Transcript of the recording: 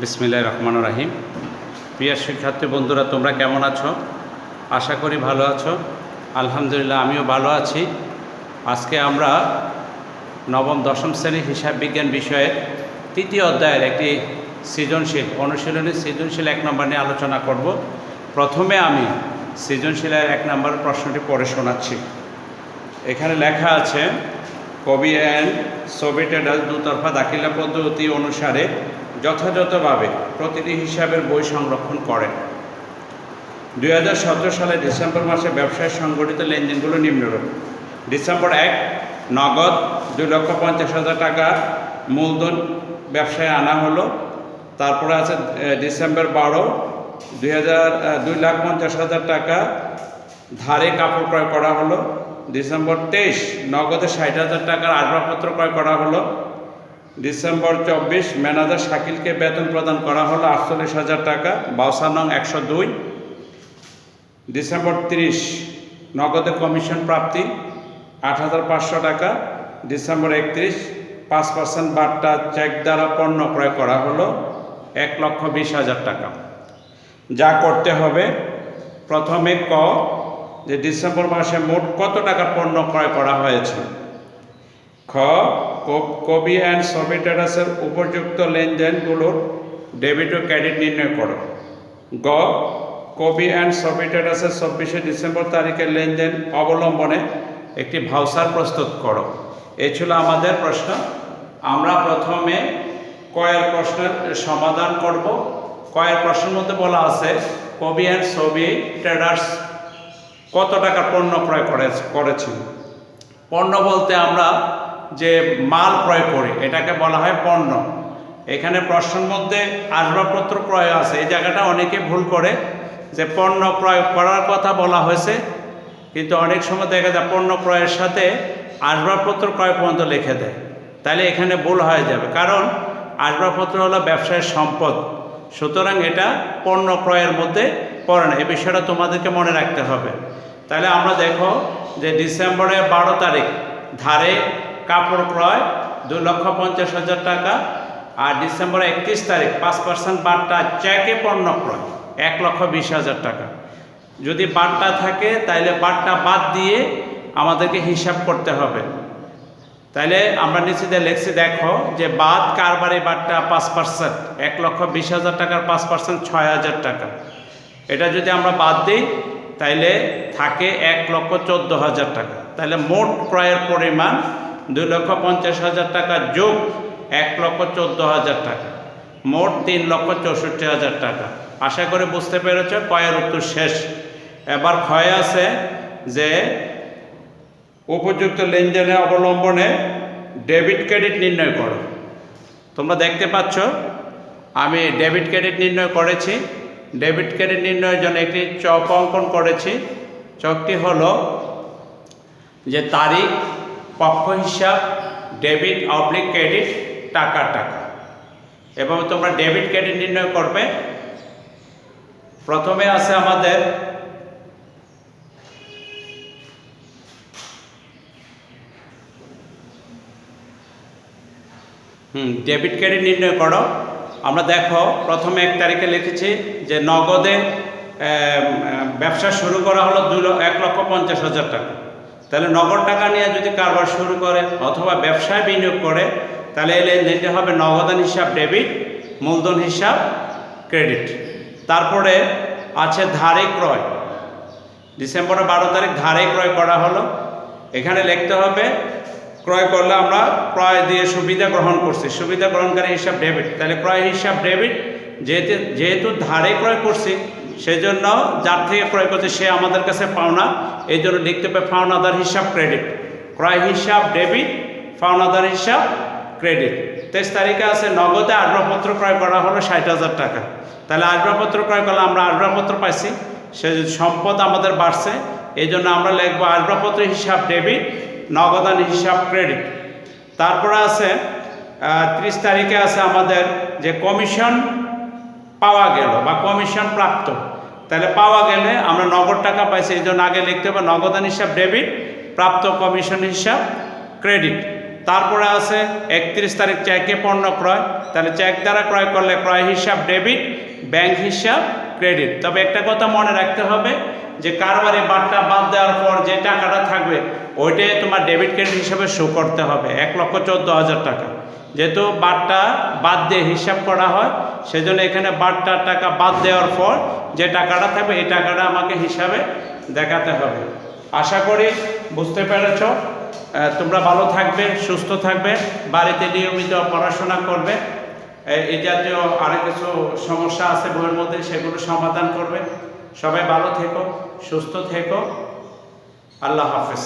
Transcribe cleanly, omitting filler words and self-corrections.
বিসমিল্লাহির রহমানির রহিম। প্রিয় শিক্ষার্থী বন্ধুরা, তোমরা কেমন আছো? আশা করি ভালো আছো। আলহামদুলিল্লাহ, আমিও ভালো আছি। আজকে আমরা নবম দশম শ্রেণীর হিসাব বিজ্ঞান বিষয়ের তৃতীয় অধ্যায়ের একটি অনুশীলনী সৃজনশীল 1 নম্বর নিয়ে আলোচনা করব। প্রথমে আমি সৃজনশীলের 1 নম্বর প্রশ্নটি পড়ে শোনাচ্ছি। এখানে লেখা আছে, কবি অ্যান্ড সোভিয়েট দুতরফা দাখিলা পদ্ধতি অনুসারে যথাযথভাবে প্রতিটি হিসাবের বই সংরক্ষণ করেন। 2017 সালের ডিসেম্বর মাসে ব্যবসায় সংগঠিত লেনদেনগুলো নিম্নরূপ। ডিসেম্বর 1, নগদ 2,50,000 টাকা মূলধন ব্যবসায় আনা হলো। তারপরে আছে ডিসেম্বর 12, 2,50,000 টাকা ধারে কাপড় ক্রয় করা হলো। ডিসেম্বর 23, নগদে 60,000 টাকার আসবাবপত্র ক্রয় করা হলো। ডিসেম্বর 24, ম্যানেজার শাকিলকে বেতন প্রদান করা হলো 48,000 টাকা, বাউসার নং 102। ডিসেম্বর 30, নগদে কমিশন প্রাপ্তি 8,500 টাকা। ডিসেম্বর 31, 5% বাট্টা চেক দ্বারা পণ্য ক্রয় করা হলো 1,20,000 টাকা। যা করতে হবে, প্রথমে যে ডিসেম্বর মাসে মোট কত টাকা পণ্য ক্রয় করা হয়েছে। কবি অ্যান্ড সোভিয়েট ট্রেডার্সের উপযুক্ত লেনদেনগুলোর ডেবিট ও ক্রেডিট নির্ণয় করো। কবি অ্যান্ড সোভিয়েট ট্রেডার্সের 24শে ডিসেম্বর তারিখের লেনদেন অবলম্বনে একটি ভাউচার প্রস্তুত করো। এই ছিল আমাদের প্রশ্ন। আমরা প্রথমে কয়ের প্রশ্নের সমাধান করব। কয়ের প্রশ্নের মধ্যে বলা আছে, কবি অ্যান্ড সোভিয়েট ট্রেডার্স কত টাকার পণ্য ক্রয় করেছিল। পণ্য বলতে আমরা যে মাল ক্রয় করি এটাকে বলা হয় পণ্য। এখানে প্রশ্নের মধ্যে আসবাবপত্র ক্রয় আছে, এই জায়গাটা অনেকে ভুল করে যে পণ্য ক্রয় করার কথা বলা হয়েছে, কিন্তু অনেক সময় দেখা যায় পণ্য ক্রয়ের সাথে আসবাবপত্র ক্রয় পর্যন্ত লিখে দেয়। তাহলে এখানে ভুল হয়ে যাবে, কারণ আসবাবপত্র হলো ব্যবসায়ের সম্পদ, সুতরাং এটা পণ্য ক্রয়ের মধ্যে পড়ে না। এই বিষয়টা তোমাদেরকে মনে রাখতে হবে। তাহলে আমরা দেখো যে ডিসেম্বরের 12 তারিখ ধারে কাপড় ক্রয় 2,50,000 টাকা, আর ডিসেম্বর 31 তারিখ 5% বাট্টা চেকে পণ্য ক্রয় 1,20,000 টাকা। যদি বাট্টা থাকে তাহলে বাট্টা বাদ দিয়ে আমাদেরকে হিসাব করতে হবে। তাইলে আমরা নিচে লেখছি, দেখো যে বাদ কারবারে বাট্টা 5%, 1,20,000 টাকার 5% 6,000 টাকা। এটা যদি আমরা বাদ দিই তাইলে থাকে 1,14,000 টাকা। তাহলে মোট ক্রয়ের পরিমাণ 2,50,000 টাকা যোগ 1,14,000 টাকা, মোট 3,64,000 টাকা। আশা করে বুঝতে পেরেছ। কয়ের উত্তর শেষ। এবার ক্ষয় আছে যে উপযুক্ত লেনদেনের অবলম্বনে ডেবিট ক্রেডিট নির্ণয় করো। তোমরা দেখতে পাচ্ছ আমি ডেবিট ক্রেডিট নির্ণয় করেছি। ডেবিট ক্রেডিট নির্ণয়ের জন্য একটি চক অঙ্কন করেছি। চকটি হলো যে তারিখ, পক্ষ হিসাব, ডেবিট অবলিক ক্রেডিট, টাকা। এবং তোমরা ডেবিট ক্রেডিট নির্ণয় করবে। প্রথমে আছে আমাদের ডেবিট ক্রেডিট নির্ণয় করো। আমরা দেখো প্রথমে 1 তারিখে লিখেছি যে নগদে ব্যবসা শুরু করা হলো 1,50,000 টাকা। তাহলে নগদ টাকা নিয়ে যদি কারবার শুরু করে অথবা ব্যবসায় বিনিয়োগ করে, তাহলে এই লেনদেনটি হবে নগদান হিসাব ডেবিট, মূলধন হিসাব ক্রেডিট। তারপরে আছে ধারে ক্রয়। ডিসেম্বরের 12 তারিখ ধারে ক্রয় করা হলো। এখানে লিখতে হবে ক্রয় করলে আমরা ক্রয় দিয়ে সুবিধা গ্রহণ করছি, সুবিধা গ্রহণকারী হিসাব ডেবিট। তাহলে ক্রয় হিসাব ডেবিট, যেহেতু ধারে ক্রয় করছি সেজন্য যার থেকে ক্রয় করছে সে আমাদের কাছে পাওনা, এই জন্য লিখতে হবে পাওনাদার হিসাব ক্রেডিট। ক্রয় হিসাব ডেবিট, পাওনাদার হিসাব ক্রেডিট। 23 তারিখে আছে নগদে আসবাবপত্র ক্রয় করা হলো 60,000 টাকা। তাহলে আসবাবপত্র ক্রয় করলে আমরা আসবাবপত্র পাইছি, সে সম্পদ আমাদের বাড়ছে, এই জন্য আমরা লিখবো আসবাবপত্র হিসাব ডেবিট, নগদান হিসাব ক্রেডিট। তারপরে আছে 30 তারিখে আছে আমাদের যে কমিশন পাওয়া গেল বা কমিশন প্রাপ্ত। তাহলে পাওয়া গেলে আমরা নগদ টাকা পাইছি, এই জন্য আগে লিখতে হবে নগদান হিসাব ডেবিট, প্রাপ্ত কমিশন হিসাব ক্রেডিট। তারপরে আছে 31 তারিখ চেকে পণ্য ক্রয়, তাহলে চেক দ্বারা ক্রয় করলে ক্রয় হিসাব ডেবিট, ব্যাংক হিসাব ক্রেডিট। তবে একটা কথা মনে রাখতে হবে যে কারবারে বারটা বাদ দেওয়ার পর যে টাকাটা থাকবে ওইটাই তোমার ডেবিট ক্রেডিট হিসাবে শো করতে হবে, 1,14,000 টাকা। যেহেতু বারটা বাদ দিয়ে হিসাব করা হয় সেজন্য এখানে বারটা টাকা বাদ দেওয়ার পর যে টাকাটা থাকবে এই টাকাটা আমাকে হিসাবে দেখাতে হবে। আশা করি বুঝতে পেরেছ। তোমরা ভালো থাকবে, সুস্থ থাকবে, বাড়িতে নিয়মিত পড়াশোনা করবে। এই জাতীয় আরও কিছু সমস্যা আছে বইয়ের মধ্যে, সেগুলো সমাধান করবে। সবাই ভালো থেকো, সুস্থ থেকো। আল্লাহ হাফেজ।